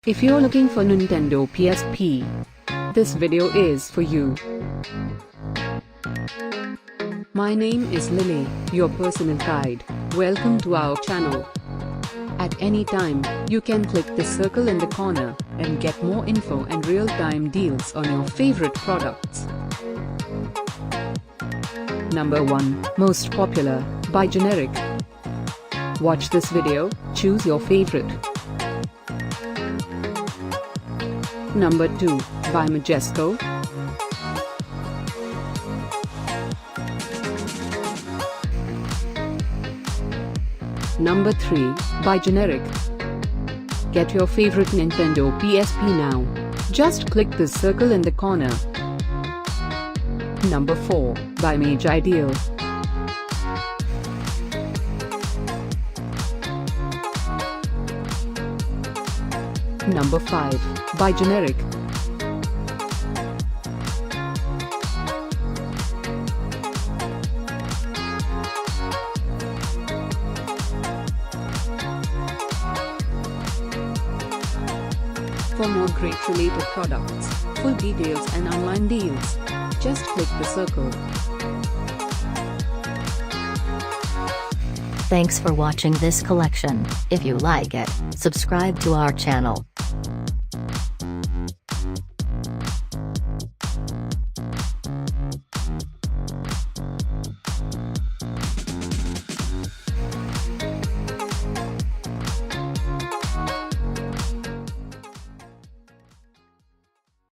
If you're looking for Nintendo Psp, this video is for you. My name is Lily, your personal guide. Welcome to our channel. At any time, you can click the circle in the corner and get more info and real-time deals on your favorite products. Number 1, Most Popular, by Generic. Watch this video, choose your favorite. Number 2, by Majesco. Number 3, by Generic. Get your favorite Nintendo Psp now. Just click the circle in the corner. Number 4, by MagiDeal. Number 5, by Generic. For more great related products, full details and online deals, just click the circle. Thanks for watching this collection. If you like it, subscribe to our channel.